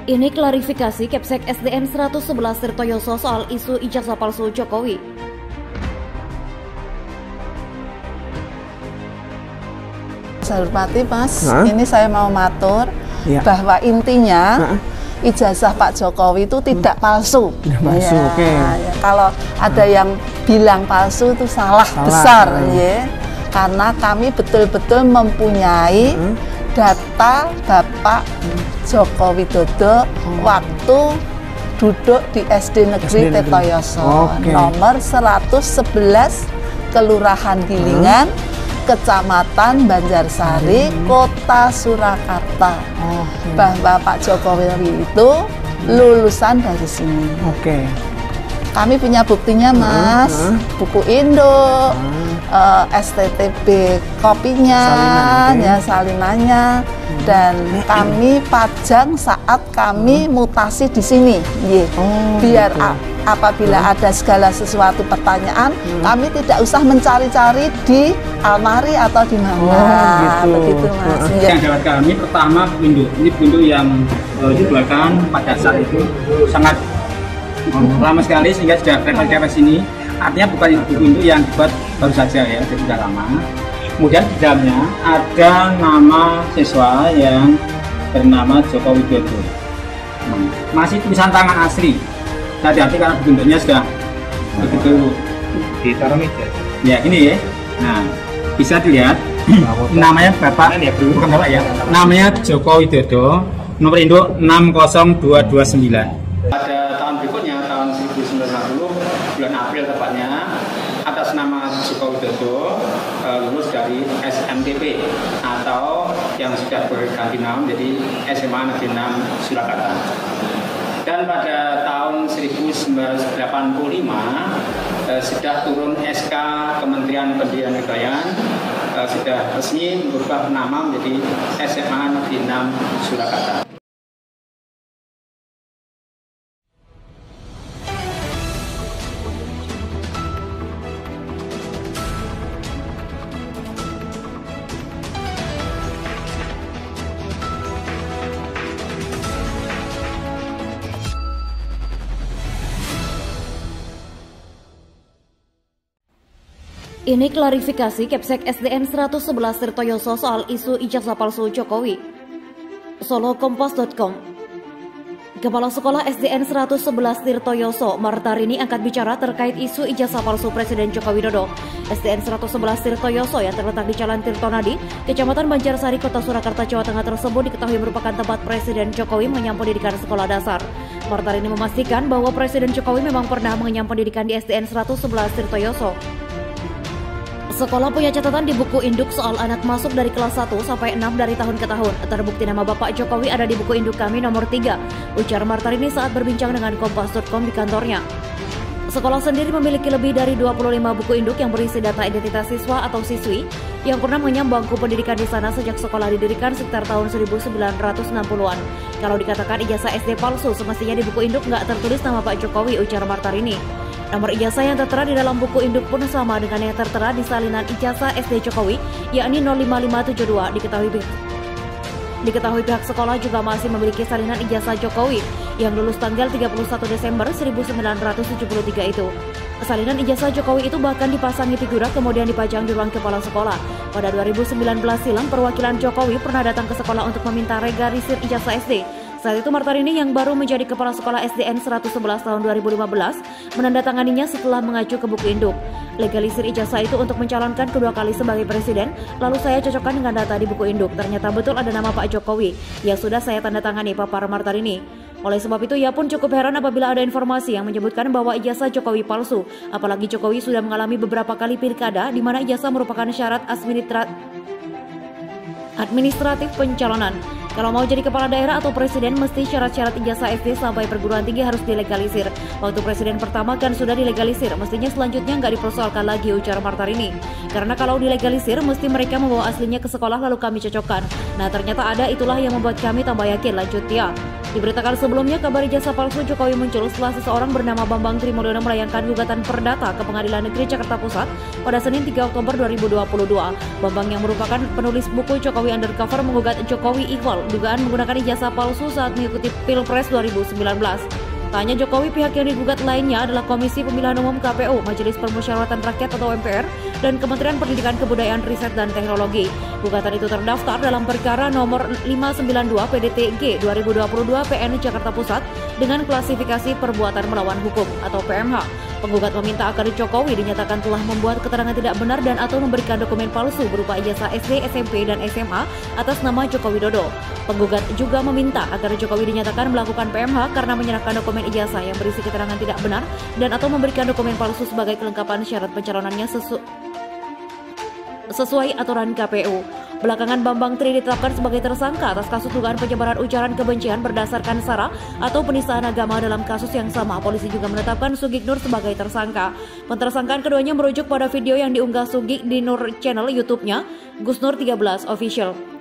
Ini klarifikasi Kepsek SDN 111 Tirtoyoso soal isu ijazah palsu Jokowi. Saya hormati Mas, ini saya mau matur bahwa intinya ijazah Pak Jokowi itu tidak palsu. Tidak palsu, oke. Ya, kalau ada yang bilang palsu itu salah besar, ya. Karena kami betul-betul mempunyai data Bapak Joko Widodo waktu duduk di SD Negeri Tirtoyoso, nomor 111 Kelurahan Gilingan, Kecamatan Banjarsari, Kota Surakarta. Bahwa Pak Jokowi itu lulusan dari sini. Kami punya buktinya, Mas, buku induk, STTB kopinya, salinannya, dan kami pajang saat kami mutasi di sini. Biar apabila ada segala sesuatu pertanyaan, kami tidak usah mencari-cari di almari atau di mana. Begitu, Mas. Yang dapat kami pertama buku ini buku yang dikeluarkan pada saat itu sangat lama sekali sehingga sudah referensi ini. Artinya bukan buku itu yang dibuat baru saja ya, sudah lama. Kemudian di dalamnya ada nama siswa yang bernama Joko Widodo. Masih tulisan tangan asli. Hati-hati karena bentuknya sudah begitu ditaruh meja. Ya ini ya. Nah, bisa dilihat namanya Bapak, bukan Bapak ya. Namanya Joko Widodo, nomor induk 60229. Pada tahun berikutnya, tahun 1960, bulan April tepatnya, atas nama Joko Widodo lulus dari SMTP atau yang sudah berganti nama menjadi SMA Negeri 6 Surakarta. Dan pada tahun 1985 sudah turun SK Kementerian Pendidikan dan Kebudayaan, sudah resmi berubah nama menjadi SMA Negeri 6 Surakarta. Ini klarifikasi Kepsek SDN 111 Tirtoyoso soal isu ijazah palsu Jokowi. Solokompas.com. Kepala Sekolah SDN 111 Tirtoyoso, Martarini, angkat bicara terkait isu ijazah palsu Presiden Joko Widodo. SDN 111 Tirtoyoso yang terletak di Jalan Tirtonadi, Kecamatan Banjarsari, Kota Surakarta, Jawa Tengah tersebut diketahui merupakan tempat Presiden Jokowi mengenyam pendidikan sekolah dasar. Martarini memastikan bahwa Presiden Jokowi memang pernah mengenyam pendidikan di SDN 111 Tirtoyoso. Sekolah punya catatan di buku induk soal anak masuk dari kelas 1 sampai 6 dari tahun ke tahun. Terbukti nama Bapak Jokowi ada di buku induk kami nomor 3, ujar Martarini saat berbincang dengan Kompas.com di kantornya. Sekolah sendiri memiliki lebih dari 25 buku induk yang berisi data identitas siswa atau siswi yang pernah mengenyam bangku pendidikan di sana sejak sekolah didirikan sekitar tahun 1960-an. Kalau dikatakan ijazah SD palsu, semestinya di buku induk nggak tertulis nama Pak Jokowi, ujar Martarini. Nomor ijazah yang tertera di dalam buku induk pun sama dengan yang tertera di salinan ijazah SD Jokowi, yakni 05572. Diketahui pihak sekolah juga masih memiliki salinan ijazah Jokowi yang lulus tanggal 31 Desember 1973 itu. Salinan ijazah Jokowi itu bahkan dipasangi figura kemudian dipajang di ruang kepala sekolah. Pada 2019 silam, perwakilan Jokowi pernah datang ke sekolah untuk meminta legalisir ijazah SD. Saat itu Martarini yang baru menjadi kepala sekolah SDN 111 tahun 2015 menandatanganinya setelah mengacu ke buku induk. Legalisir ijazah itu untuk mencalonkan kedua kali sebagai presiden, lalu saya cocokkan dengan data di buku induk. Ternyata betul ada nama Pak Jokowi yang sudah saya tandatangani, papar Martarini. Oleh sebab itu ia pun cukup heran apabila ada informasi yang menyebutkan bahwa ijazah Jokowi palsu. Apalagi Jokowi sudah mengalami beberapa kali pilkada di mana ijazah merupakan syarat administratif pencalonan. Kalau mau jadi kepala daerah atau presiden, mesti syarat-syarat ijazah SD sampai perguruan tinggi harus dilegalisir. Waktu presiden pertama kan sudah dilegalisir, mestinya selanjutnya nggak dipersoalkan lagi, ujar Martarini. Karena kalau dilegalisir, mesti mereka membawa aslinya ke sekolah lalu kami cocokkan. Nah ternyata ada, itulah yang membuat kami tambah yakin, lanjut dia. Diberitakan sebelumnya, kabar ijazah palsu Jokowi muncul setelah seseorang bernama Bambang Trimulyono melayangkan gugatan perdata ke Pengadilan Negeri Jakarta Pusat pada Senin 3 Oktober 2022. Bambang yang merupakan penulis buku Jokowi Undercover menggugat Jokowi Iqbal dugaan menggunakan ijazah palsu saat mengikuti Pilpres 2019. Tak hanya Jokowi, pihak yang digugat lainnya adalah Komisi Pemilihan Umum KPU, Majelis Permusyawaratan Rakyat atau MPR, dan Kementerian Pendidikan Kebudayaan Riset dan Teknologi. Gugatan itu terdaftar dalam perkara nomor 592 PDTG 2022 PN Jakarta Pusat dengan klasifikasi perbuatan melawan hukum atau PMH. Penggugat meminta agar Jokowi dinyatakan telah membuat keterangan tidak benar dan atau memberikan dokumen palsu berupa ijazah SD, SMP, dan SMA atas nama Joko Widodo. Penggugat juga meminta agar Jokowi dinyatakan melakukan PMH karena menyerahkan dokumen ijazah yang berisi keterangan tidak benar dan atau memberikan dokumen palsu sebagai kelengkapan syarat pencalonannya sesuai aturan KPU. Belakangan Bambang Tri ditetapkan sebagai tersangka atas kasus dugaan penyebaran ujaran kebencian berdasarkan sara atau penistaan agama. Dalam kasus yang sama, polisi juga menetapkan Sugik Nur sebagai tersangka. Pentersangkaan keduanya merujuk pada video yang diunggah Sugik di Nur channel YouTube-nya Gus Nur 13 Official.